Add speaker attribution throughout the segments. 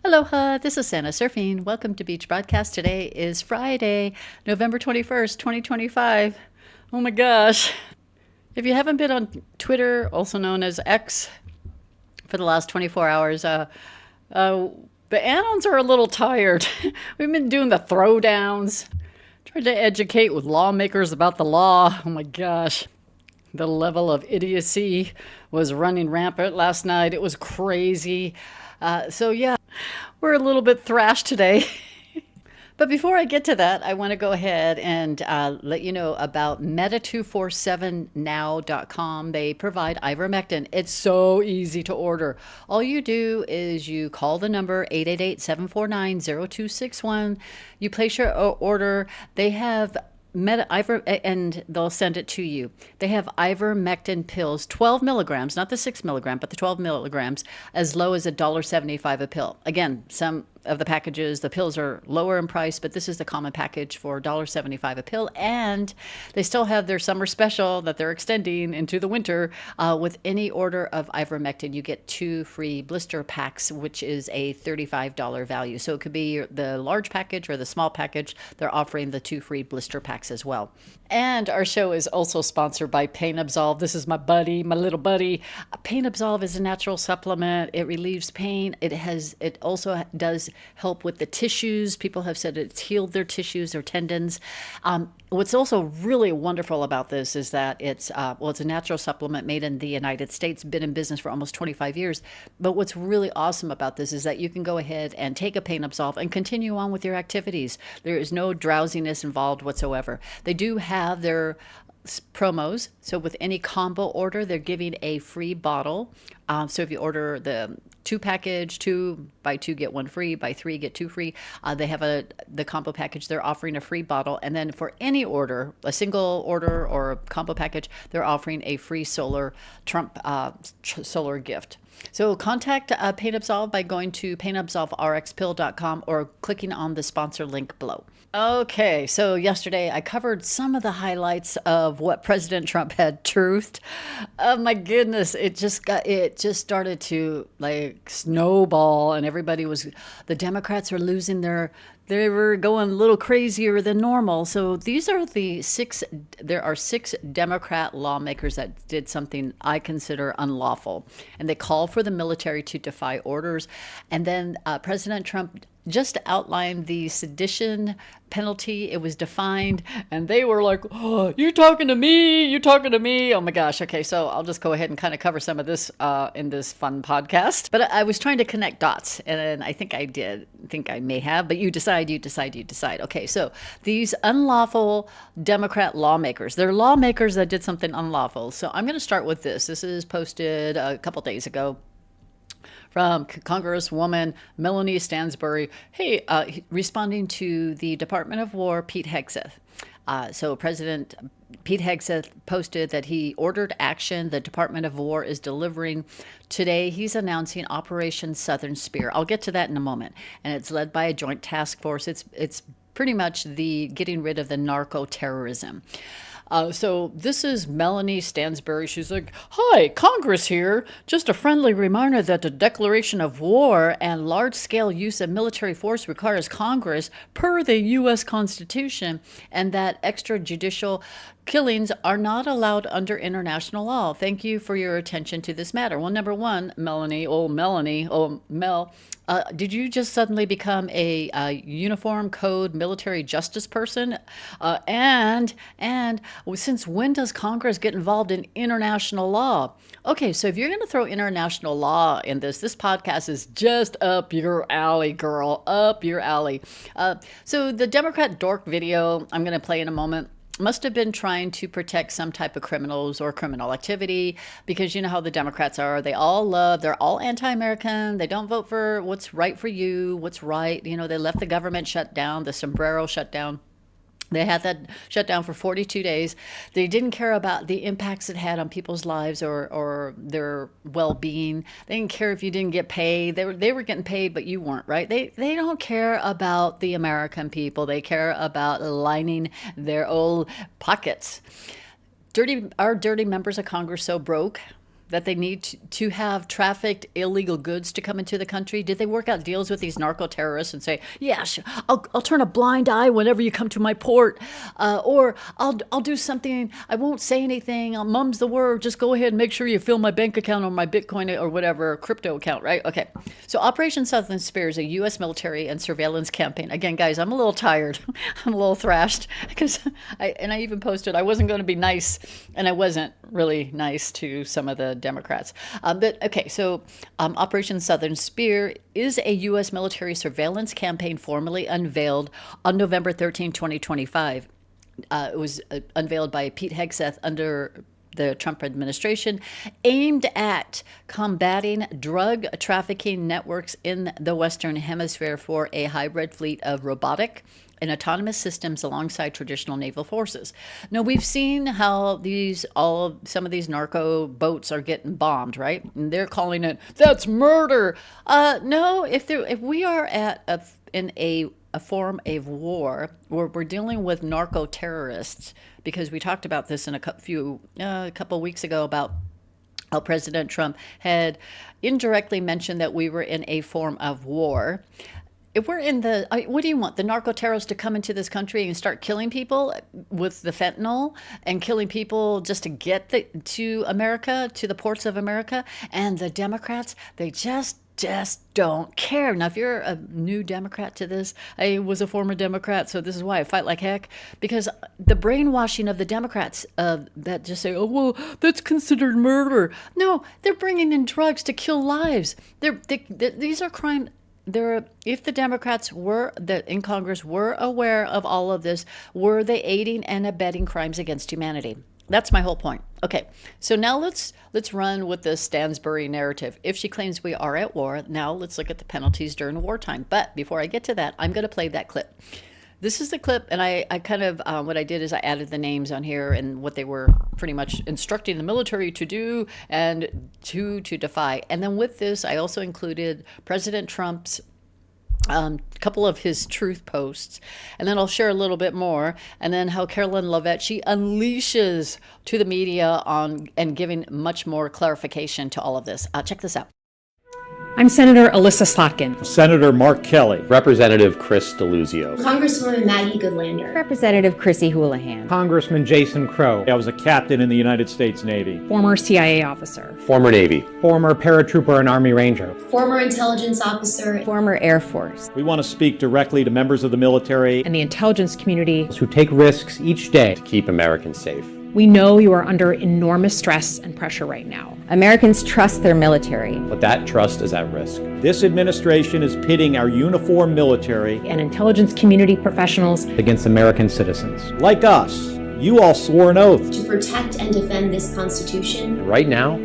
Speaker 1: Aloha, this is Santa Surfing. Welcome to Beach Broadcast. Today is Friday, November 21st, 2025. Oh my gosh. If you haven't been on Twitter, also known as X, for the last 24 hours, the Anons are a little tired. We've been doing the throwdowns, trying to educate with lawmakers about the law. Oh my gosh. The level of idiocy was running rampant last night. It was crazy. So we're a little bit thrashed today. But before I get to that, I want to go ahead and let you know about meta247now.com. They provide ivermectin. It's so easy to order. All you do is you call the number 888-749-0261. You place your order. They have and they'll send it to you. They have ivermectin pills, 12 milligrams, not the 6 milligram, but the 12 milligrams, as low as $1.75 a pill. Again, some of the packages, the pills are lower in price, but this is the common package for $1.75 a pill. And they still have their summer special that they're extending into the winter. With any order of ivermectin, you get 2 free blister packs, which is a $35 value. So it could be the large package or the small package. They're offering the 2 free blister packs as well. And our show is also sponsored by Pain Absolve. This is my buddy, my little buddy. Pain Absolve is a natural supplement. It relieves pain. It also does help with the tissues. People have said it's healed their tissues or tendons. What's also really wonderful about this is that it's a natural supplement made in the United States, been in business for almost 25 years. But what's really awesome about this is that you can go ahead and take a Pain Absolve and continue on with your activities. There is no drowsiness involved whatsoever. They do have their promos. So with any combo order, they're giving a free bottle. So if you order the 2 package, 2 buy 2 get 1 free, buy 3 get 2 free. They have the combo package. They're offering a free bottle, and then for any order, a single order or a combo package, they're offering a free solar gift. So contact Pain Absolve by going to painabsolverxpill.com or clicking on the sponsor link below. Okay, so yesterday I covered some of the highlights of what President Trump had truthed. Oh my goodness, it just started to like snowball, and the Democrats are losing they were going a little crazier than normal. So there are 6 Democrat lawmakers that did something I consider unlawful. And they call for the military to defy orders. And then President Trump just outlined the sedition penalty. It was defined, and they were like, "Oh, you talking to me? You talking to me?" Oh my gosh. Okay, so I'll just go ahead and kind of cover some of this in this fun podcast. But I was trying to connect dots, and I think I did. I think I may have, but you decide. Okay, so these unlawful Democrat lawmakers, they're lawmakers that did something unlawful. So I'm going to start with this. This is posted a couple days ago from Congresswoman Melanie Stansbury, responding to the Department of War, Pete Hegseth. So President Pete Hegseth posted that he ordered action the Department of War is delivering. Today, he's announcing Operation Southern Spear. I'll get to that in a moment. And it's led by a joint task force. It's pretty much the getting rid of the narco-terrorism. So this is Melanie Stansbury. She's like, "Hi, Congress here. Just a friendly reminder that the declaration of war and large-scale use of military force requires Congress per the U.S. Constitution, and that extrajudicial killings are not allowed under international law. Thank you for your attention to this matter." Well, number one, Mel, did you just suddenly become a uniform code military justice person? And since when does Congress get involved in international law? Okay, so if you're going to throw international law in this podcast is just up your alley, girl, up your alley. So the Democrat dork video I'm going to play in a moment must have been trying to protect some type of criminals or criminal activity, because you know how the Democrats are. They're all anti-American. They don't vote for what's right for you, what's right. You know, they left the government shut down, the sombrero shut down. They had that shut down for 42 days. They didn't care about the impacts it had on people's lives or their well-being. They didn't care if you didn't get paid. They were getting paid, but you weren't, right? They don't care about the American people. They care about lining their old pockets. Our dirty members of Congress so broke that they need to have trafficked illegal goods to come into the country? Did they work out deals with these narco terrorists and say, yeah, I'll turn a blind eye whenever you come to my port, or I'll do something, I won't say anything, I'll mum's the word, just go ahead and make sure you fill my bank account or my Bitcoin or whatever crypto account, right? Okay, so Operation Southern Spear is a U.S. military and surveillance campaign. Again, guys, I'm a little tired. I'm a little thrashed because I even posted I wasn't going to be nice, and I wasn't really nice to some of the Democrats. But okay, so Operation Southern Spear is a U.S. military surveillance campaign formally unveiled on November 13, 2025. It was unveiled by Pete Hegseth under the Trump administration, aimed at combating drug trafficking networks in the Western Hemisphere for a hybrid fleet of robotic and autonomous systems alongside traditional naval forces. Now, we've seen how some of these narco boats are getting bombed, right? And they're calling it, that's murder. No, if we are in a form of war where we're dealing with narco terrorists, because we talked about this in a couple weeks ago about how President Trump had indirectly mentioned that we were in a form of war. If we're in what do you want? The narco terrorists to come into this country and start killing people with the fentanyl and killing people just to get to America, to the ports of America? And the Democrats, they just don't care. Now, if you're a new Democrat to this, I was a former Democrat, so this is why I fight like heck, because the brainwashing of the Democrats that just say, oh, well, that's considered murder. No, they're bringing in drugs to kill lives. These are crimes. If the Democrats in Congress were aware of all of this, were they aiding and abetting crimes against humanity? That's my whole point. Okay, so now let's run with the Stansbury narrative. If she claims we are at war, now let's look at the penalties during wartime. But before I get to that, I'm going to play that clip. This is the clip, and I kind of, what I did is I added the names on here and what they were pretty much instructing the military to do and to defy. And then with this, I also included President Trump's couple of his truth posts, and then I'll share a little bit more, and then how Carolyn Lovett, she unleashes to the media and giving much more clarification to all of this. Check this out.
Speaker 2: I'm Senator Alyssa Slotkin.
Speaker 3: Senator Mark Kelly.
Speaker 4: Representative Chris Deluzio.
Speaker 5: Congresswoman Maggie Goodlander.
Speaker 6: Representative Chrissy Houlihan.
Speaker 7: Congressman Jason Crow.
Speaker 3: I was a captain in the United States Navy.
Speaker 2: Former CIA officer.
Speaker 4: Former Navy.
Speaker 7: Former paratrooper and Army Ranger.
Speaker 5: Former intelligence officer.
Speaker 6: Former Air Force.
Speaker 3: We want to speak directly to members of the military
Speaker 2: and the intelligence community
Speaker 7: who take risks each day
Speaker 4: to keep Americans safe.
Speaker 2: We know you are under enormous stress and pressure right now.
Speaker 6: Americans trust their military.
Speaker 4: But that trust is at risk.
Speaker 3: This administration is pitting our uniformed military
Speaker 2: and intelligence community professionals
Speaker 7: against American citizens.
Speaker 3: Like us. You all swore an oath
Speaker 5: to protect and defend this Constitution.
Speaker 4: And right now,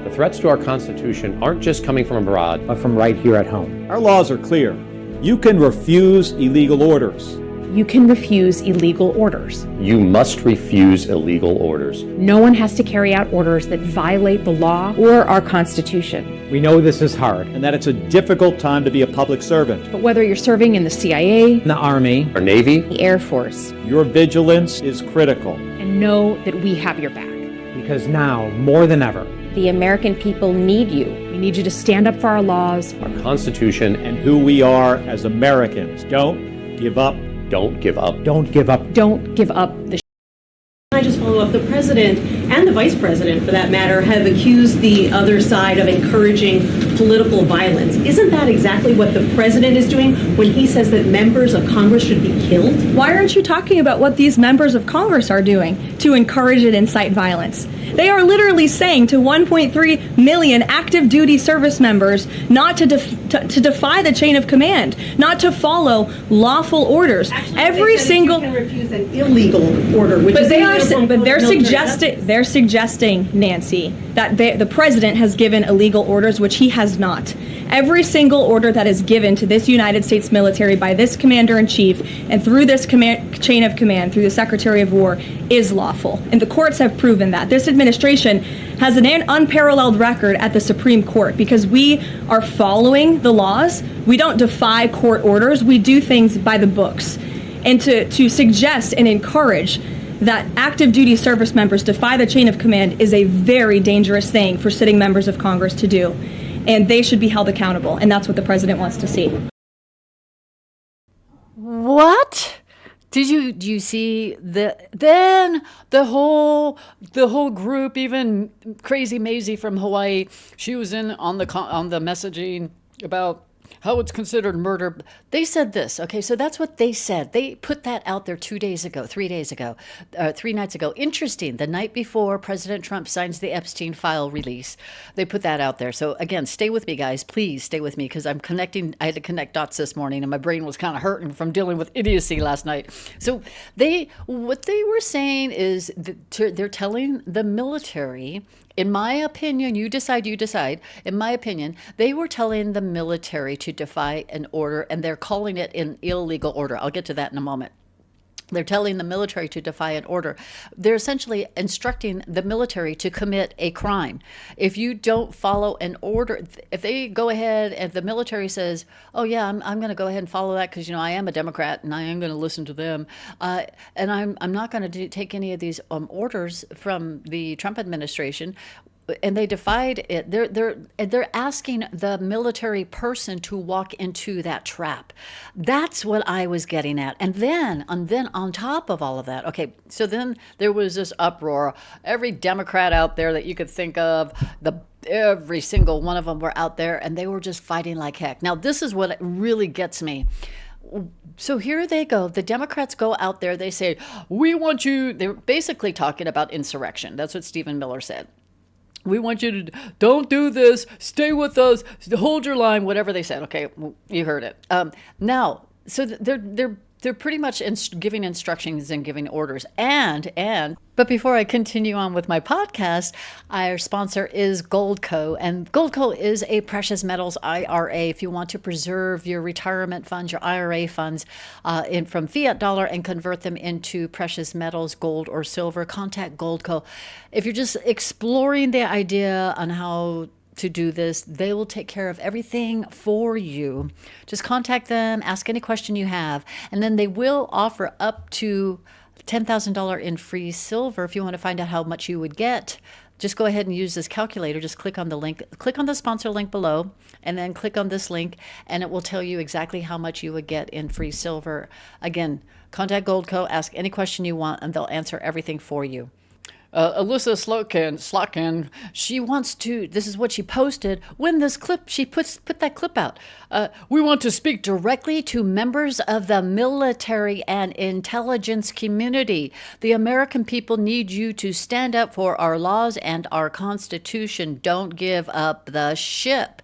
Speaker 4: the threats to our Constitution aren't just coming from abroad,
Speaker 7: but from right here at home.
Speaker 3: Our laws are clear. You can refuse illegal orders.
Speaker 2: You can refuse illegal orders.
Speaker 4: You must refuse illegal orders.
Speaker 2: No one has to carry out orders that violate the law
Speaker 6: or our Constitution.
Speaker 7: We know this is hard,
Speaker 3: and that it's a difficult time to be a public servant.
Speaker 2: But whether you're serving in the CIA,
Speaker 7: the Army,
Speaker 4: or Navy,
Speaker 6: the Air Force,
Speaker 3: your vigilance is critical.
Speaker 2: And know that we have your back.
Speaker 7: Because now, more than ever,
Speaker 6: the American people need you.
Speaker 2: We need you to stand up for our laws,
Speaker 4: our Constitution,
Speaker 3: and who we are as Americans. Don't give up.
Speaker 4: Don't give up.
Speaker 7: Don't give up.
Speaker 2: Don't give up the
Speaker 8: I just follow up. The president and the vice president, for that matter, have accused the other side of encouraging political violence. Isn't that exactly what the president is doing when he says that members of Congress should be killed?
Speaker 9: Why aren't you talking about what these members of Congress are doing to encourage and incite violence? They are literally saying to 1.3 million active duty service members not to defy the chain of command, not to follow lawful orders.
Speaker 8: Actually,
Speaker 9: every single
Speaker 8: you can refuse an illegal order, which
Speaker 9: but
Speaker 8: is
Speaker 9: they're suggesting, Nancy, that the president has given illegal orders, which he has not. Every single order that is given to this United States military by this commander-in-chief and through this chain of command, through the Secretary of War, is lawful. And the courts have proven that. This administration has an unparalleled record at the Supreme Court because we are following the laws. We don't defy court orders. We do things by the books. And to suggest and encourage that active duty service members defy the chain of command is a very dangerous thing for sitting members of Congress to do. And they should be held accountable. And that's what the president wants to see.
Speaker 1: What? Do you see then the whole group, even Crazy Maisie from Hawaii, she was in on the messaging about how it's considered murder. They said this. Okay, so that's what they said. They put that out there 3 nights ago. Interesting. The night before President Trump signs the Epstein file release, they put that out there. So again, stay with me, guys. Please stay with me because I had to connect dots this morning and my brain was kind of hurting from dealing with idiocy last night. So what they were saying is they're telling the military, in my opinion, you decide. In my opinion, they were telling the military to defy an order, and they're calling it an illegal order. I'll get to that in a moment. They're telling the military to defy an order. They're essentially instructing the military to commit a crime. If you don't follow an order, if they go ahead and the military says, oh yeah, I'm going to go ahead and follow that because, I am a Democrat and I am going to listen to them. And I'm not going to take any of these orders from the Trump administration. And they defied it. They're asking the military person to walk into that trap. That's what I was getting at. And then on top of all of that, okay, so then there was this uproar. Every Democrat out there that you could think of, every single one of them were out there, and they were just fighting like heck. Now, this is what really gets me. So here they go. The Democrats go out there. They say, we want you. They're basically talking about insurrection. That's what Stephen Miller said. We want you to don't do this. Stay with us. Hold your line. Whatever they said. Okay, well, you heard it. Now, so they're pretty much giving instructions and giving orders. But before I continue on with my podcast, our sponsor is GOLDCO, and GOLDCO is a precious metals IRA. If you want to preserve your retirement funds, your IRA funds, from fiat dollar and convert them into precious metals, gold or silver, contact GOLDCO. If you're just exploring the idea on how to do this, they will take care of everything for you. Just contact them, ask any question you have, and then they will offer up to $10,000 in free silver. If you want to find out how much you would get, just go ahead and use this calculator. Just click on the link, click on the sponsor link below, and then click on this link, and it will tell you exactly how much you would get in free silver. Again, contact GOLDCO, ask any question you want, and they'll answer everything for you. Alyssa Slotkin, she wants to, this is what she posted when this clip, she put that clip out. We want to speak directly to members of the military and intelligence community. The American people need you to stand up for our laws and our Constitution. Don't give up the ship.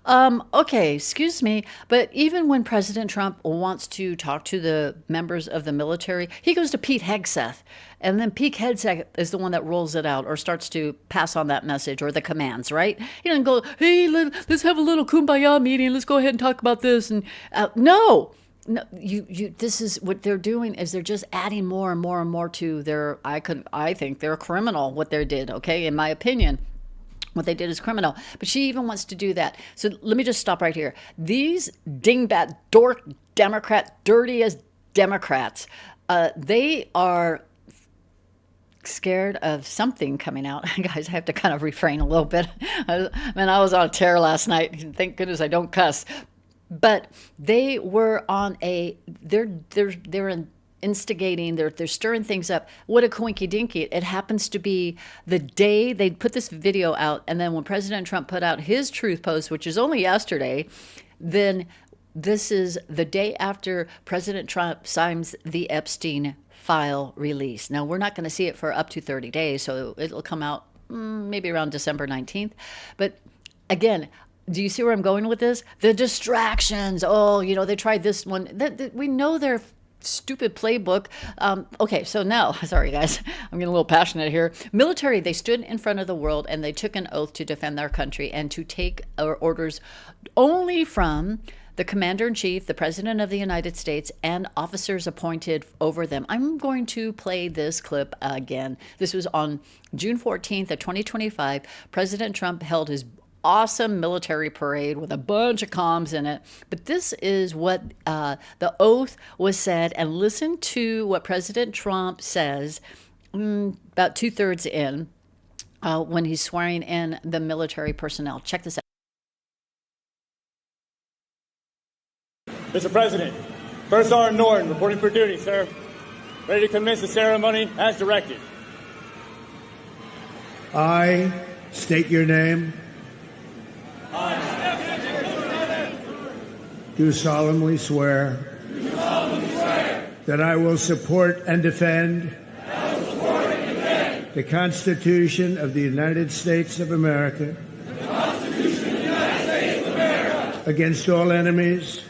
Speaker 1: Okay, excuse me, but even when President Trump wants to talk to the members of the military, he goes to Pete Hegseth, and then Pete Hegseth is the one that rolls it out or starts to pass on that message or the commands, right? He doesn't go, hey, let's have a little kumbaya meeting, let's go ahead and talk about this, and no, this is what they're doing is they're just adding more and more and more to their, I think they're criminal, what they did, okay, in my opinion. What they did is criminal, but she even wants to do that. So let me just stop right here. These dingbat, dork Democrat, dirty as Democrats, they are scared of something coming out. Guys, I have to kind of refrain a little bit. I was on a tear last night. Thank goodness I don't cuss. But they were on they're instigating, they're stirring things up. What a coinky dinky. It happens to be the day they put this video out, and then when President Trump put out his truth post, which is only yesterday, then this is the day after President Trump signs the Epstein file release. Now, we're not going to see it for up to 30 days, so it'll come out maybe around December 19th. But again, do you see where I'm going with this? The distractions. Oh, they tried this one. We know they're stupid playbook. Okay, so now, sorry guys, I'm getting a little passionate here. Military, they stood in front of the world and they took an oath to defend their country and to take orders only from the commander-in-chief, the president of the United States, and officers appointed over them. I'm going to play this clip again. This was on June 14th of 2025. President Trump held his awesome military parade with a bunch of comms in it. But this is what the oath was said. And listen to what President Trump says about 2/3 in when he's swearing in the military personnel. Check this out.
Speaker 10: Mr. President, First Sergeant Norton reporting for duty, sir. Ready to commence the ceremony as directed.
Speaker 11: I state your name. Do solemnly swear that I will support and defend the Constitution of the United States of America against all enemies,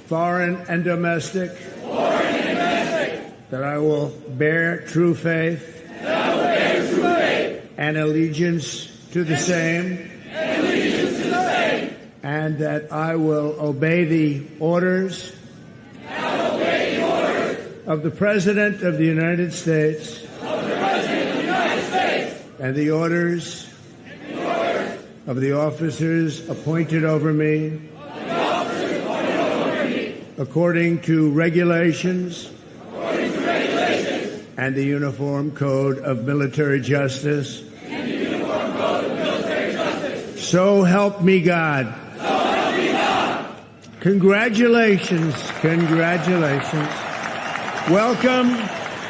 Speaker 11: foreign and domestic, that I will bear true faith and allegiance to the same, and that I will obey the orders of the President of the United States and the orders of the officers appointed over me according to regulations and the Uniform Code of Military Justice. So help me God. Congratulations. Congratulations. Welcome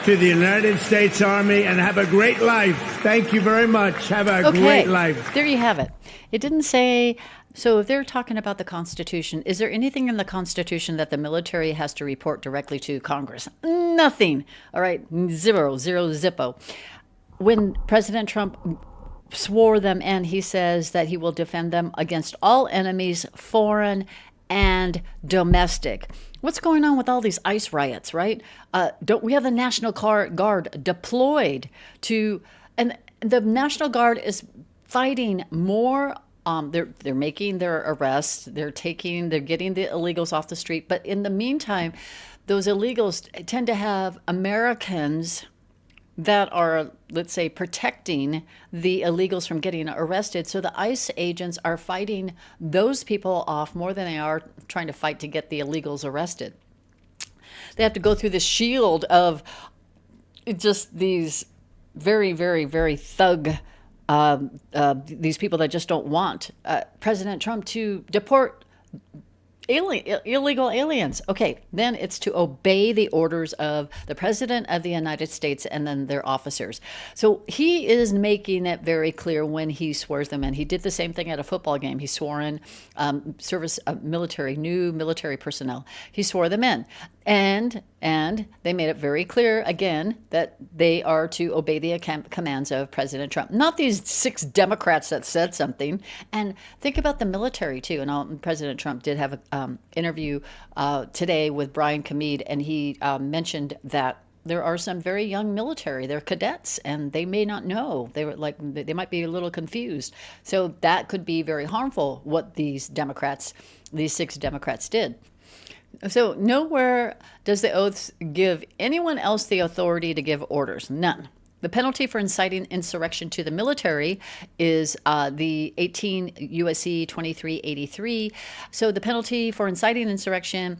Speaker 11: to the United States Army, and have a great life. Thank you very much. Have a great life.
Speaker 1: There you have it. It didn't say. So if they're talking about the Constitution, is there anything in the Constitution that the military has to report directly to Congress? Nothing. All right. Zero, zippo. When President Trump swore them in, he says that he will defend them against all enemies, foreign and domestic. What's going on with all these ICE riots, right? Don't we have the National Guard deployed to, and the National Guard is fighting more. They're making their arrests. They're getting the illegals off the street. But in the meantime, those illegals tend to have Americans that are, let's say, protecting the illegals from getting arrested. So the ICE agents are fighting those people off more than they are trying to fight to get the illegals arrested. They have to go through this shield of just these very, very, very thug, these people that just don't want President Trump to deport illegal aliens. Okay, then it's to obey the orders of the President of the United States and then their officers. So he is making it very clear when he swears them in. He did the same thing at a football game. He swore in new military personnel. He swore them in. And they made it very clear, again, that they are to obey the commands of President Trump. Not these 6 Democrats that said something. And think about the military, too. And President Trump did have an interview today with Brian Kamid, and he mentioned that there are some very young military. They're cadets, and they may not know. They might be a little confused. So that could be very harmful, what these 6 Democrats did. So nowhere does the oaths give anyone else the authority to give orders. None. The penalty for inciting insurrection to the military is the 18 U.S.C. 2383. So the penalty for inciting insurrection,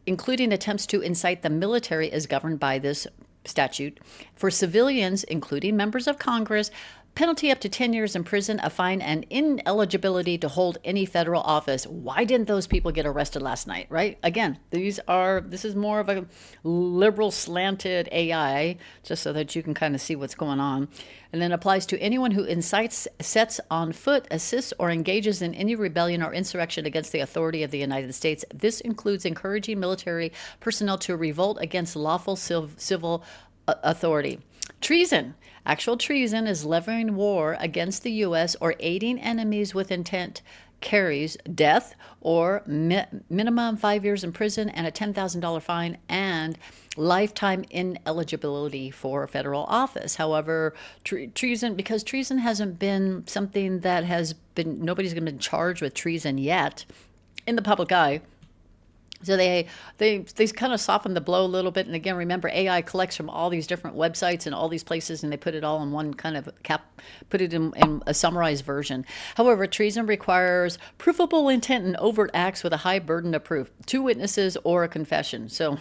Speaker 1: including attempts to incite the military, is governed by this statute. For civilians, including members of Congress, penalty up to 10 years in prison, a fine, and ineligibility to hold any federal office. Why didn't those people get arrested last night, right? Again, this is more of a liberal slanted AI, just so that you can kind of see what's going on. And then applies to anyone who incites, sets on foot, assists, or engages in any rebellion or insurrection against the authority of the United States. This includes encouraging military personnel to revolt against lawful civil authority. Treason. Actual treason is levying war against the U.S. or aiding enemies with intent, carries death or minimum 5 years in prison and a $10,000 fine and lifetime ineligibility for federal office. However, treason, because treason hasn't been something that has been, nobody's been charged with treason yet in the public eye. So they kind of softened the blow a little bit. And again, remember, AI collects from all these different websites and all these places, and they put it all in one kind of put it in a summarized version. However, treason requires provable intent and overt acts with a high burden of proof, 2 witnesses or a confession. So,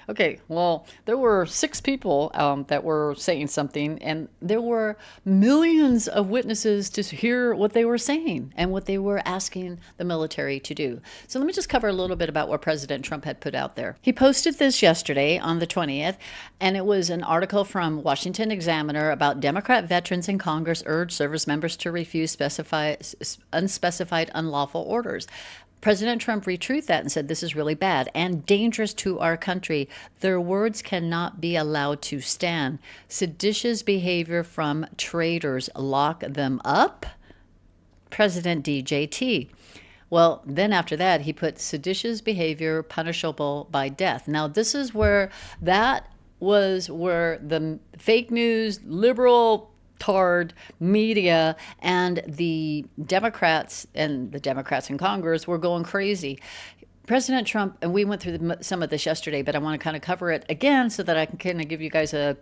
Speaker 1: okay, well, there were 6 people that were saying something, and there were millions of witnesses to hear what they were saying and what they were asking the military to do. So let me just cover a little bit about what President Trump had put out there. He posted this yesterday on the 20th, and it was an article from Washington Examiner about Democrat veterans in Congress urge service members to refuse unspecified unlawful orders. President Trump retrued that and said this is really bad and dangerous to our country. Their words cannot be allowed to stand. Seditious behavior from traitors, lock them up. President DJT. Well, then after that, he put seditious behavior punishable by death. Now, this is where the fake news, liberal tard media and the Democrats in Congress were going crazy. President Trump, and we went through some of this yesterday, but I want to kind of cover it again so that I can kind of give you guys a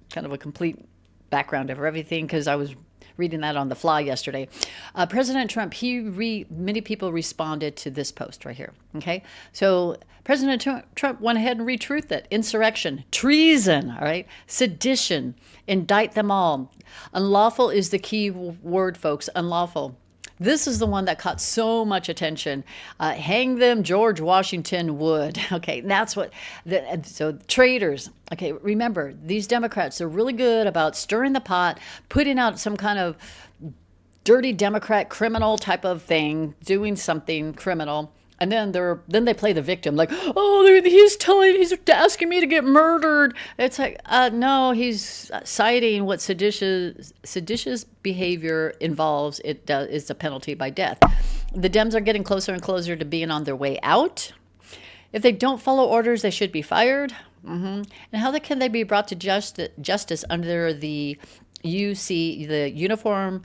Speaker 1: kind of a complete background of everything, because I was reading that on the fly yesterday. President Trump, many people responded to this post right here. Okay, so President Trump went ahead and retruthed it. Insurrection, treason, all right, sedition, indict them all. Unlawful is the key word, folks. Unlawful. This is the one that caught so much attention. Hang them, George Washington would. Okay, that's what. So traitors. Okay, remember, these Democrats are really good about stirring the pot, putting out some kind of dirty Democrat criminal type of thing, doing something criminal. And then they play the victim, like, oh, he's asking me to get murdered. It's like, no, he's citing what seditious behavior involves. It's a penalty by death. The Dems are getting closer and closer to being on their way out. If they don't follow orders, they should be fired. And how can they be brought to justice under the UC, the Uniform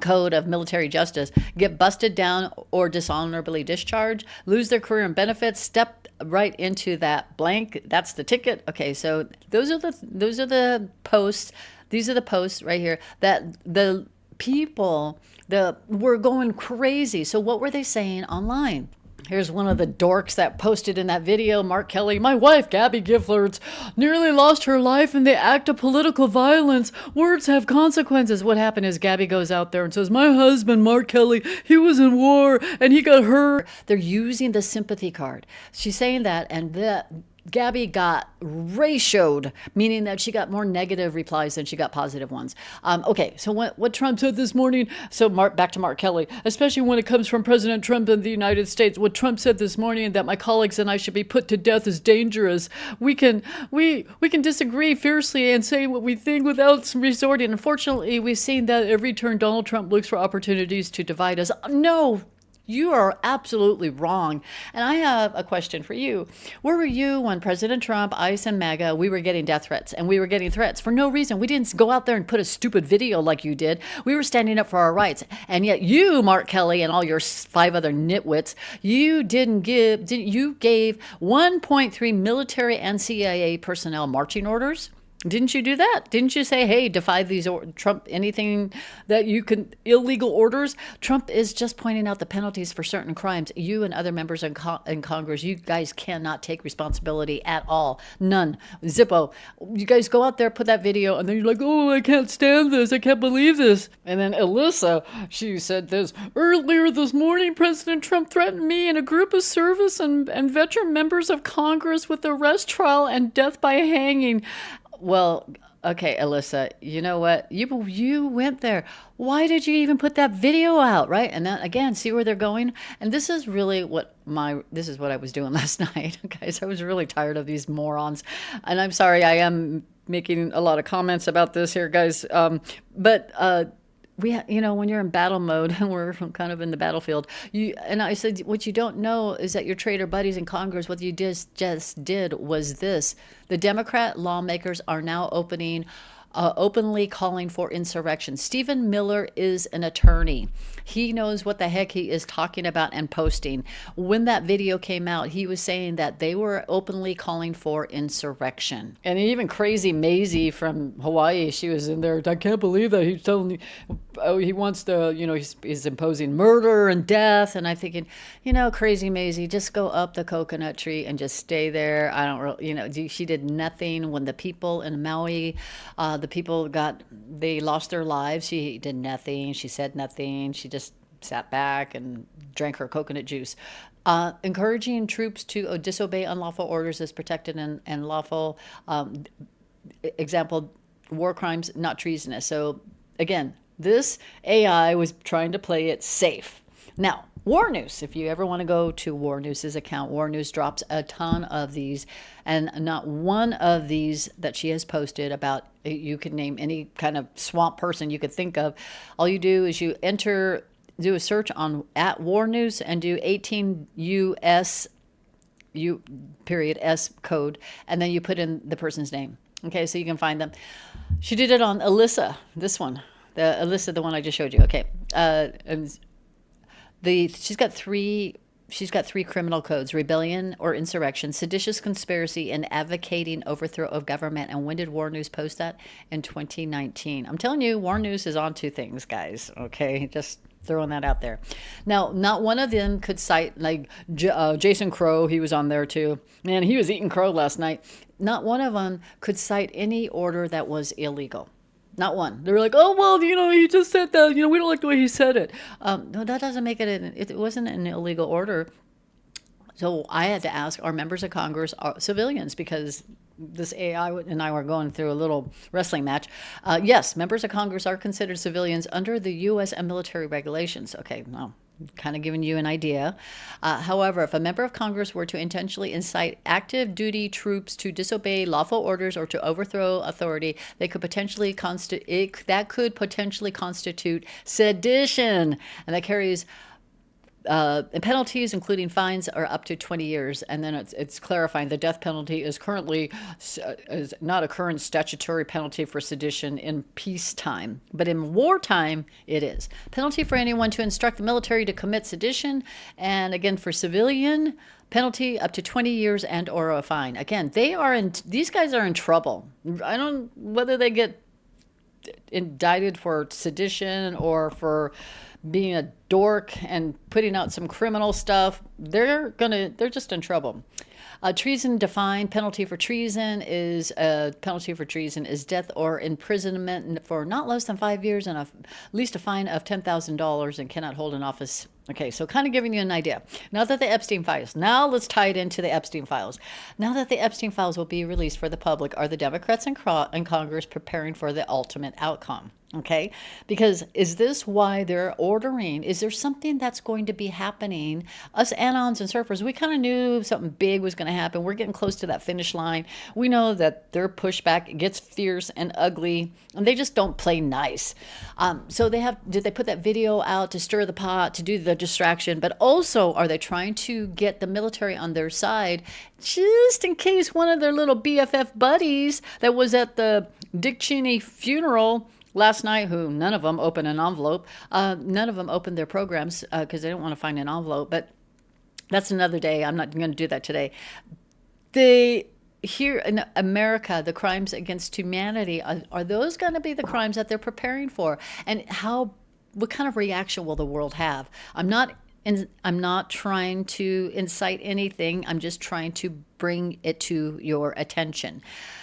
Speaker 1: Code of Military Justice? Get busted down or dishonorably discharged, lose their career and benefits, step right into that blank. That's the ticket. Okay, so those are the posts. These are the posts right here that the people were going crazy. So what were they saying online? Here's one of the dorks that posted in that video, Mark Kelly. My wife, Gabby Giffords, nearly lost her life in the act of political violence. Words have consequences. What happened is Gabby goes out there and says, my husband, Mark Kelly, he was in war and he got hurt. They're using the sympathy card. She's saying that, and Gabby got ratioed, meaning that she got more negative replies than she got positive ones. Okay, so what Trump said this morning, so back to Mark Kelly, especially when it comes from President Trump in the United States, what Trump said this morning, that my colleagues and I should be put to death, is dangerous. We can disagree fiercely and say what we think without resorting. Unfortunately, we've seen that every turn Donald Trump looks for opportunities to divide us. No, you are absolutely wrong. And I have a question for you. Where were you when President Trump, ICE, and MAGA, we were getting death threats? And we were getting threats for no reason. We didn't go out there and put a stupid video like you did. We were standing up for our rights. And yet you, Mark Kelly, and all your 5 other nitwits, you gave 1.3 military and CIA personnel marching orders? Didn't you do that? Didn't you say, hey, defy these Trump, anything that you can, illegal orders? Trump is just pointing out the penalties for certain crimes. You and other members in Congress, you guys cannot take responsibility at all. None. Zippo. You guys go out there, put that video, and then you're like, oh, I can't stand this. I can't believe this. And then Alyssa, she said this, earlier this morning, President Trump threatened me and a group of service and veteran members of Congress with arrest, trial, and death by hanging. Well, okay, Alyssa, you know what? You went there. Why did you even put that video out, right? And then again, see where they're going? And this is really what I was doing last night, guys. I was really tired of these morons. And I'm sorry, I am making a lot of comments about this here, guys. But when you're in battle mode and we're kind of in the battlefield, and I said, what you don't know is that your traitor buddies in Congress, what you just did was this. The Democrat lawmakers are now opening openly calling for insurrection. Stephen Miller is an attorney. He knows what the heck he is talking about and posting. When that video came out, he was saying that they were openly calling for insurrection. And even Crazy Maisie from Hawaii, she was in there. I can't believe that he's telling me, oh, he wants to, he's imposing murder and death. And I'm thinking, Crazy Maisie, just go up the coconut tree and just stay there. I don't really, she did nothing when the people in Maui, they lost their lives. She did nothing. She said nothing. She just sat back and drank her coconut juice. Encouraging troops to disobey unlawful orders is protected and lawful. Example, war crimes, not treasonous. So again, this AI was trying to play it safe. Now, War News, if you ever want to go to War News's account, War News drops a ton of these, and not one of these that she has posted about, you could name any kind of swamp person you could think of. All you do is you do a search on at War News and do 18 US S code, and then you put in the person's name. Okay, so you can find them. She did it on Alyssa, this one, the one I just showed you. Okay, she's got three criminal codes: rebellion or insurrection, seditious conspiracy, and advocating overthrow of government. And when did War News post that? In 2019. I'm telling you, War News is on two things, guys. Okay, just throwing that out there. Now, not one of them could cite, like Jason Crow, he was on there too. Man, he was eating crow last night. Not one of them could cite any order that was illegal. Not one. They were like, oh, well, he just said that, we don't like the way he said it. No, that doesn't make it wasn't an illegal order. So I had to ask, are members of Congress civilians? Because this AI and I were going through a little wrestling match. Yes, members of Congress are considered civilians under the U.S. and military regulations. Okay, well, kind of giving you an idea. However, if a member of Congress were to intentionally incite active duty troops to disobey lawful orders or to overthrow authority, that could potentially constitute sedition, and that carries penalties, including fines, are up to 20 years. And then it's clarifying the death penalty is currently is not a current statutory penalty for sedition in peacetime, but in wartime it is. Penalty for anyone to instruct the military to commit sedition, and again for civilian, penalty up to 20 years and or a fine. Again, these guys are in trouble. I don't whether they get indicted for sedition or for being a dork and putting out some criminal stuff. They're just in trouble. Treason defined. Penalty for treason is death or imprisonment for not less than 5 years and at least a fine of $10,000 and cannot hold an office. Okay, so kind of giving you an idea. Now that the Epstein files, now let's tie it into the Epstein files. Now that the Epstein files will be released for the public, are the Democrats in Congress preparing for the ultimate outcome? Okay, because is this why they're ordering? Is there something that's going to be happening? Us anons and surfers, we kind of knew something big was going to happen. We're getting close to that finish line. We know that their pushback gets fierce and ugly, and they just don't play nice. So did they put that video out to stir the pot, to do the distraction? But also, are they trying to get the military on their side just in case one of their little BFF buddies that was at the Dick Cheney funeral last night, who none of them opened an envelope, none of them opened their programs because they don't want to find an envelope, but that's another day. I'm not going to do that today. Here in America, the crimes against humanity, are those going to be the crimes that they're preparing for? And what kind of reaction will the world have? I'm not trying to incite anything. I'm just trying to bring it to your attention.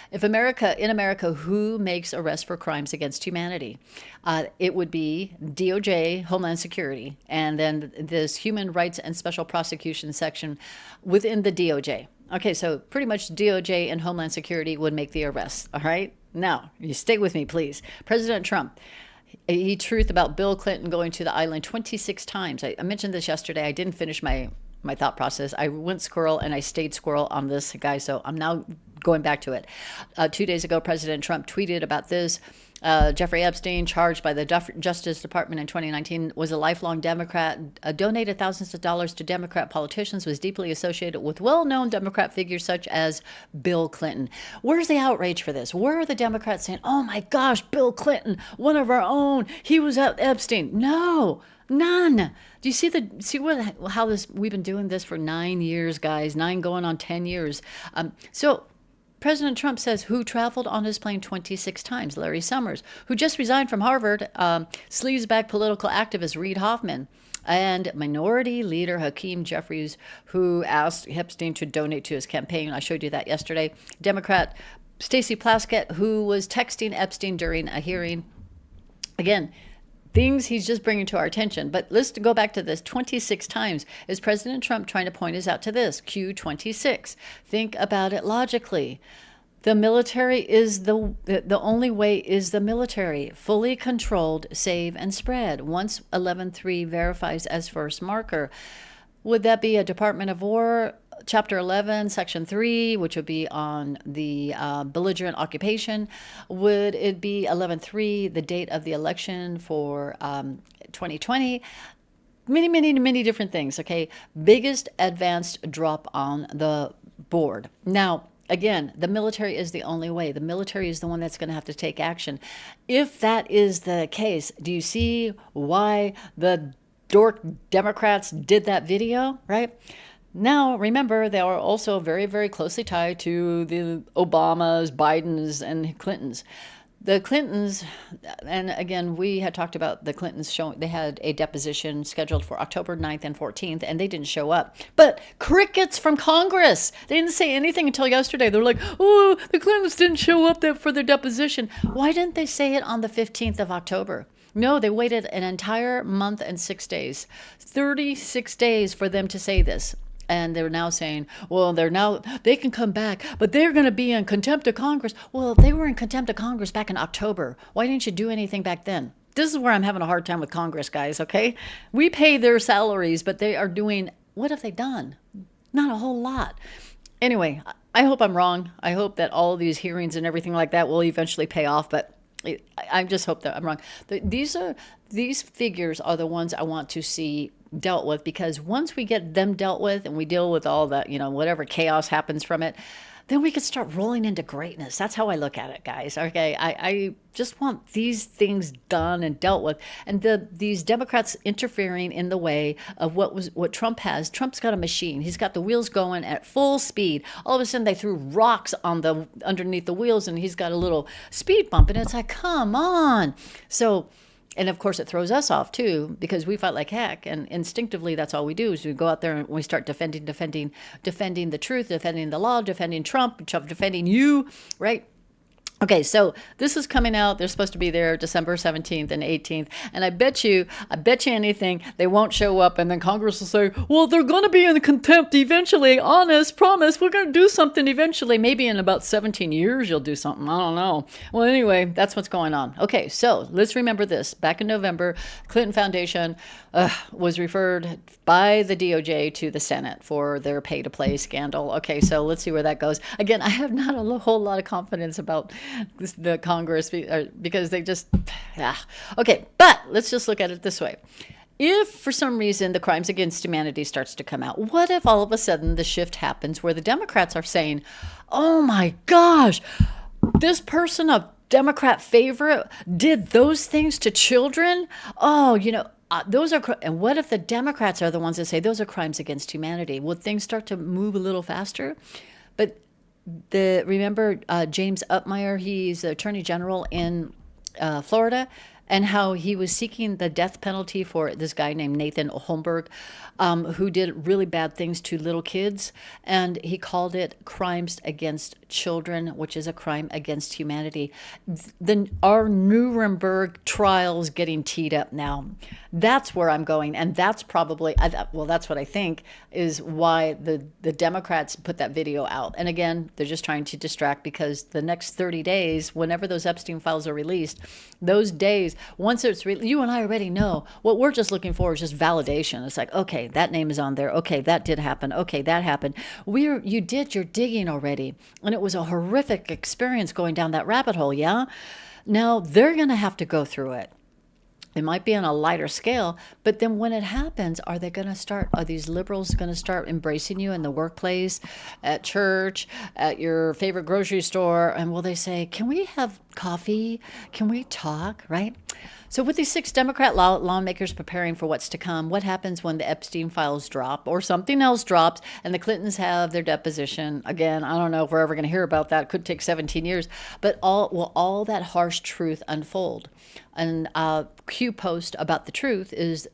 Speaker 1: In America, who makes arrests for crimes against humanity? It would be DOJ, Homeland Security, and then this Human Rights and Special Prosecution section within the DOJ. Okay, so pretty much DOJ and Homeland Security would make the arrests. All right, now you stay with me, please. President Trump. He truth about Bill Clinton going to the island 26 times. I mentioned this yesterday. I didn't finish my thought process. I went squirrel and I stayed squirrel on this guy. So I'm now going back to it. 2 days ago, President Trump tweeted about this. Jeffrey Epstein, charged by the Justice Department in 2019, was a lifelong Democrat, donated thousands of dollars to Democrat politicians, was deeply associated with well-known Democrat figures such as Bill Clinton. Where's the outrage for this? Where are the Democrats saying, oh my gosh, Bill Clinton, one of our own, he was at Epstein? No, none. Do you see how we've been doing this for 9 years, guys, 9 going on 10 years. So President Trump says who traveled on his plane 26 times? Larry Summers, who just resigned from Harvard, sleazebag political activist Reid Hoffman, and Minority Leader Hakeem Jeffries, who asked Epstein to donate to his campaign. I showed you that yesterday. Democrat Stacey Plaskett, who was texting Epstein during a hearing. Again, things he's just bringing to our attention. But let's go back to this 26 times. Is President Trump trying to point us out to this? Q26. Think about it logically. The military is the only way is the military. Fully controlled, save, and spread. Once 11.3 verifies as first marker. Would that be a Department of War, Chapter 11, Section 3, which would be on the belligerent occupation? Would it be 11.3, the date of the election for 2020? Many different things, okay? Biggest advanced drop on the board. Now, again, the military is the only way. The military is the one that's going to have to take action. If that is the case, do you see why the dork Democrats did that video, right? Now, remember, they are also very, very closely tied to the Obamas, Bidens, and Clintons. The Clintons, and again, we had talked about the Clintons showing, they had a deposition scheduled for October 9th and 14th, and they didn't show up. But crickets from Congress. They didn't say anything until yesterday. They were like, oh, the Clintons didn't show up there for their deposition. Why didn't they say it on the 15th of October? No, they waited an entire month and 6 days, 36 days for them to say this. And they're now saying, well, they can come back, but they're going to be in contempt of Congress. Well, they were in contempt of Congress back in October. Why didn't you do anything back then? This is where I'm having a hard time with Congress, guys, okay? We pay their salaries, but they are doing, what have they done? Not a whole lot. Anyway, I hope I'm wrong. I hope that all of these hearings and everything like that will eventually pay off, but I just hope that I'm wrong. These figures are the ones I want to see dealt with, because once we get them dealt with and we deal with all that, whatever chaos happens from it, then we can start rolling into greatness. That's how I look at it, guys. Okay, I just want these things done and dealt with, and these Democrats interfering in the way of what Trump has. Trump's got a machine. He's got the wheels going at full speed. All of a sudden, they threw rocks on underneath the wheels, and he's got a little speed bump, and it's like, come on. So. And of course, it throws us off too, because we fight like heck, and instinctively, that's all we do is we go out there and we start defending the truth, defending the law, defending Trump, defending you, right? Okay, so this is coming out. They're supposed to be there December 17th and 18th. And I bet you anything, they won't show up. And then Congress will say, well, they're going to be in contempt eventually. Honest, promise, we're going to do something eventually. Maybe in about 17 years, you'll do something. I don't know. Well, anyway, that's what's going on. Okay, so let's remember this. Back in November, Clinton Foundation was referred by the DOJ to the Senate for their pay-to-play scandal. Okay, so let's see where that goes. Again, I have not a whole lot of confidence about the Congress because they just, Okay, but let's just look at it this way. If for some reason the crimes against humanity starts to come out, what if all of a sudden the shift happens where the Democrats are saying, oh my gosh, this person, a Democrat favorite, did those things to children? Oh, those are, and what if the Democrats are the ones that say those are crimes against humanity? Will things start to move a little faster? But remember James Upmeyer, he's the Attorney General in Florida, and how he was seeking the death penalty for this guy named Nathan Holmberg, who did really bad things to little kids. And he called it crimes against children, which is a crime against humanity. Our Nuremberg trial's getting teed up now. That's where I'm going. And that's probably, that's what I think is why the Democrats put that video out. And again, they're just trying to distract, because the next 30 days, whenever those Epstein files are released, those days, once it's you and I already know, what we're just looking for is just validation. It's like, okay, that name is on there. Okay, that did happen. Okay, that happened. You did your digging already, and it was a horrific experience going down that rabbit hole. Yeah. Now they're going to have to go through it. It might be on a lighter scale, but then when it happens, are these liberals going to start embracing you in the workplace, at church, at your favorite grocery store? And will they say, can we have coffee? Can we talk? Right? So with these 6 Democrat lawmakers preparing for what's to come, what happens when the Epstein files drop or something else drops and the Clintons have their deposition? Again, I don't know if we're ever going to hear about that. It could take 17 years. But will all that harsh truth unfold? And Q post about the truth is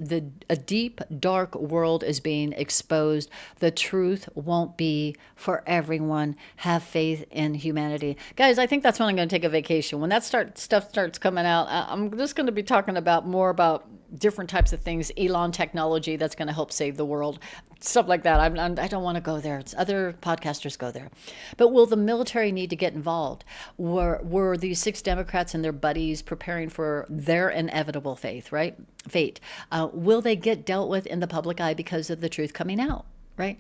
Speaker 1: a deep, dark world is being exposed. The truth won't be for everyone. Have faith in humanity. Guys, I think that's when I'm going to take a vacation. When that stuff starts coming out, I'm just going to be talking more about different types of things, Elon technology that's going to help save the world, stuff like that. I don't want to go there. It's other podcasters go there. But will the military need to get involved? Were these 6 Democrats and their buddies preparing for their inevitable fate? Will they get dealt with in the public eye because of the truth coming out? Right?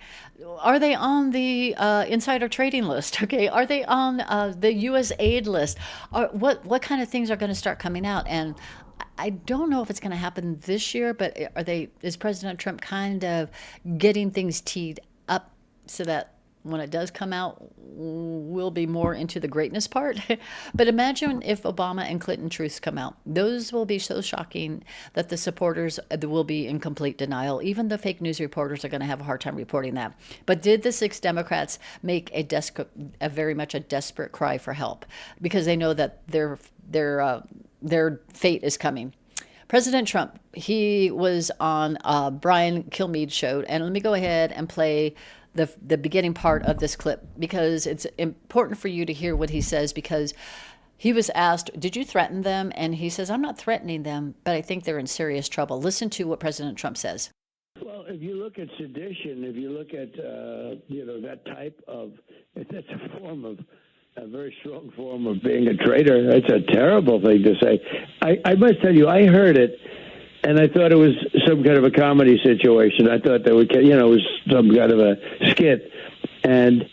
Speaker 1: Are they on the insider trading list? Okay. Are they on the U.S. aid list? What kind of things are going to start coming out? And I don't know if it's going to happen this year, but is President Trump kind of getting things teed up so that when it does come out, we'll be more into the greatness part? But imagine if Obama and Clinton truths come out. Those will be so shocking that the supporters will be in complete denial. Even the fake news reporters are going to have a hard time reporting that. But did the 6 Democrats make a very much a desperate cry for help because they know that their fate is coming? President Trump, he was on Brian Kilmeade's show, and let me go ahead and play the beginning part of this clip because it's important for you to hear what he says, because he was asked, did you threaten them? And he says, I'm not threatening them, but I think they're in serious trouble. Listen to what President Trump says.
Speaker 12: Well, if you look at sedition, if you look at, that type of, that's a very strong form of being a traitor. It's a terrible thing to say. I must tell you, I heard it, and I thought it was some kind of a comedy situation. I thought it was some kind of a skit, and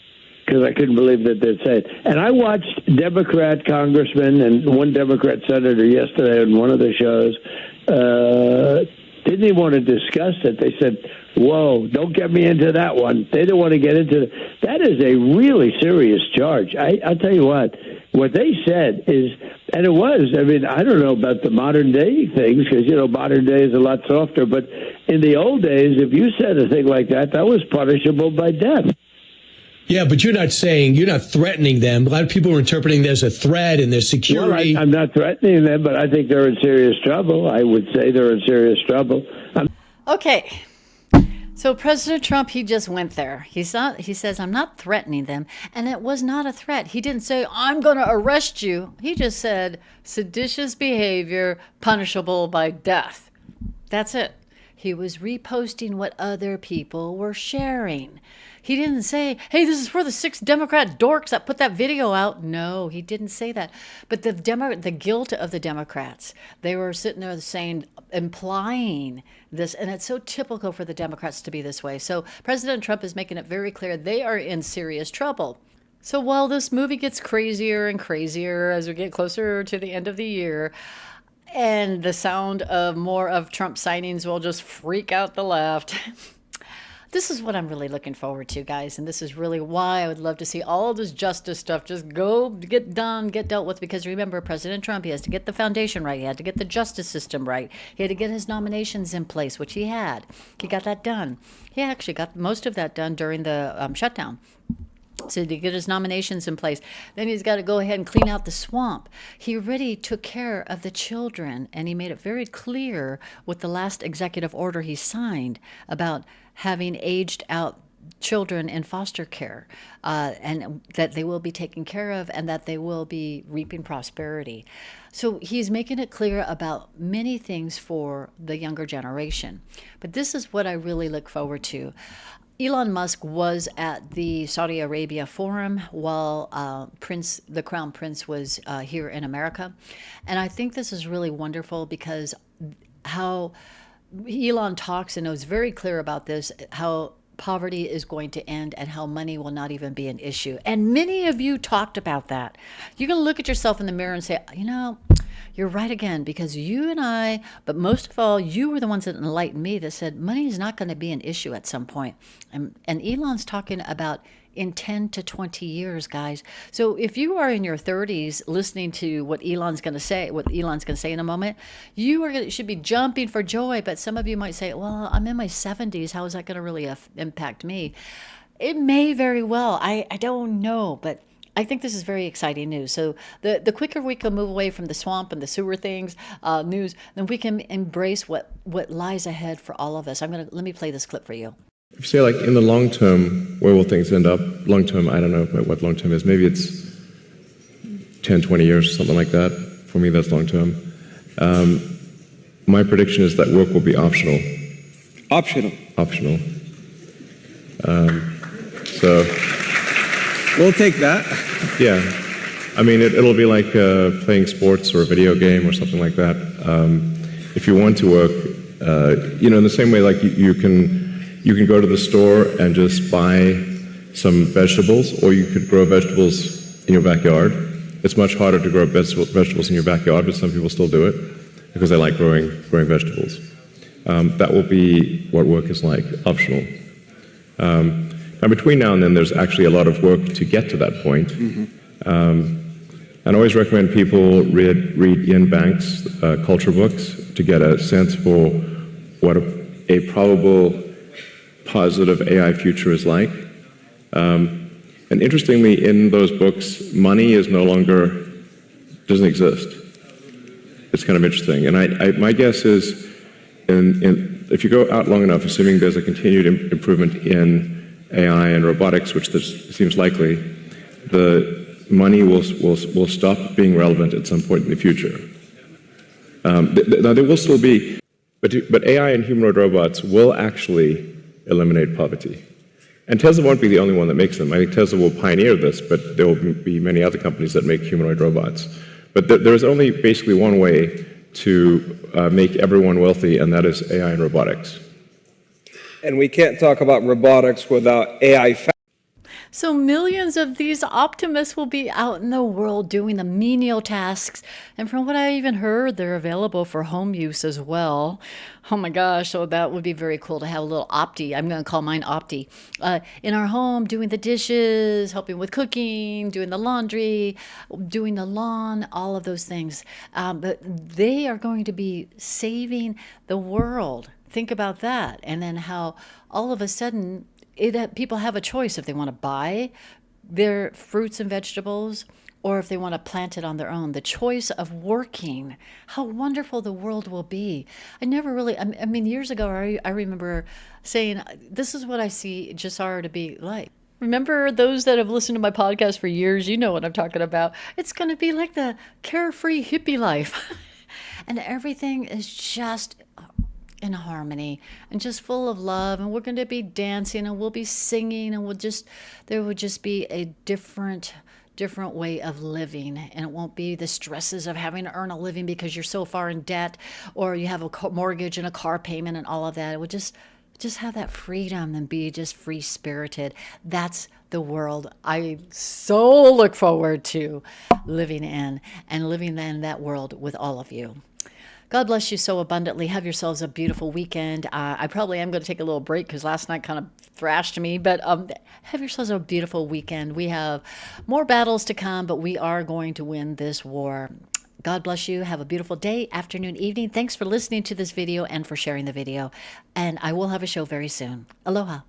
Speaker 12: because I couldn't believe that they'd say it. And I watched Democrat congressmen and one Democrat senator yesterday on one of the shows. Didn't even want to discuss it. They said, whoa, don't get me into that one. They don't want to get into it. That is a really serious charge. I'll tell you what they said is, and it was, I don't know about the modern day things, because, modern day is a lot softer, but in the old days, if you said a thing like that, that was punishable by death.
Speaker 13: Yeah, but you're not threatening them. A lot of people are interpreting there's a threat and there's security.
Speaker 12: Well, I'm not threatening them, but I think they're in serious trouble. I would say they're in serious trouble.
Speaker 1: Okay. So President Trump, he just went there. He says, I'm not threatening them. And it was not a threat. He didn't say, I'm going to arrest you. He just said, seditious behavior, punishable by death. That's it. He was reposting what other people were sharing. He didn't say, hey, this is for the 6 Democrat dorks that put that video out. No, he didn't say that. But the guilt of the Democrats, they were sitting there saying, implying this, and it's so typical for the Democrats to be this way. So President Trump is making it very clear they are in serious trouble. So while this movie gets crazier and crazier as we get closer to the end of the year, and the sound of more of Trump signings will just freak out the left. This is what I'm really looking forward to, guys. And this is really why I would love to see all this justice stuff just get dealt with. Because remember, President Trump, he has to get the foundation right. He had to get the justice system right. He had to get his nominations in place, which he had. He got that done. He actually got most of that done during the shutdown. So to get his nominations in place, then he's got to go ahead and clean out the swamp. He already took care of the children, and he made it very clear with the last executive order he signed about having aged out children in foster care, and that they will be taken care of and that they will be reaping prosperity. So he's making it clear about many things for the younger generation. But this is what I really look forward to. Elon Musk was at the Saudi Arabia forum while the Crown Prince was here in America. And I think this is really wonderful because how Elon talks and was very clear about this, how poverty is going to end and how money will not even be an issue. And many of you talked about that. You're going to look at yourself in the mirror and say, you know, you're right again, because you and I, but most of all, you were the ones that enlightened me that said money is not going to be an issue at some point. And Elon's talking about in 10 to 20 years, guys. So if you are in your 30s listening to what Elon's going to say in a moment, should be jumping for joy. But some of you might say, well, I'm in my 70s. How is that going to really impact me? It may very well. I don't know, but I think this is very exciting news. So the quicker we can move away from the swamp and the sewer things, news, then we can embrace what lies ahead for all of us. Let me play this clip for you.
Speaker 14: If you say, like, in the long term, where will things end up? Long term, I don't know what long term is. Maybe it's 10, 20 years or something like that. For me, that's long term. My prediction is that work will be optional.
Speaker 15: Optional.
Speaker 14: Optional. So
Speaker 15: we'll take that.
Speaker 14: Yeah. I mean, it'll be like playing sports or a video game or something like that. If you want to work, in the same way, like you can go to the store and just buy some vegetables, or you could grow vegetables in your backyard. It's much harder to grow vegetables in your backyard, but some people still do it because they like growing vegetables. That will be what work is like, optional. Now, between now and then, there's actually a lot of work to get to that point. Mm-hmm. I always recommend people read Ian Banks' culture books to get a sense for what a probable positive AI future is like. And interestingly, in those books, money doesn't exist. It's kind of interesting. And my guess is, if you go out long enough, assuming there's a continued improvement in AI and robotics, which seems likely, the money will stop being relevant at some point in the future. Now, there will still be, but AI and humanoid robots will actually eliminate poverty. And Tesla won't be the only one that makes them. I think Tesla will pioneer this, but there will be many other companies that make humanoid robots. But there is only basically one way to make everyone wealthy, and that is AI and robotics.
Speaker 15: And we can't talk about robotics without AI.
Speaker 1: So millions of these optimists will be out in the world doing the menial tasks. And from what I even heard, they're available for home use as well. Oh my gosh, so that would be very cool to have a little Opti. I'm going to call mine Opti. In our home, doing the dishes, helping with cooking, doing the laundry, doing the lawn, all of those things. But they are going to be saving the world. Think about that. And then how all of a sudden people have a choice if they want to buy their fruits and vegetables or if they want to plant it on their own. The choice of working, how wonderful the world will be. I never really, I mean, years ago, I remember saying, this is what I see Jassara to be like. Remember those that have listened to my podcast for years, you know what I'm talking about. It's going to be like the carefree hippie life. And everything is just in harmony and just full of love, and we're going to be dancing and we'll be singing, and there would just be a different way of living, and it won't be the stresses of having to earn a living because you're so far in debt or you have a mortgage and a car payment and all of that. It would just have that freedom and be just free spirited. That's the world I so look forward to living in, and living in that world with all of you. God bless you so abundantly. Have yourselves a beautiful weekend. I probably am going to take a little break because last night kind of thrashed me, but have yourselves a beautiful weekend. We have more battles to come, but we are going to win this war. God bless you. Have a beautiful day, afternoon, evening. Thanks for listening to this video and for sharing the video. And I will have a show very soon. Aloha.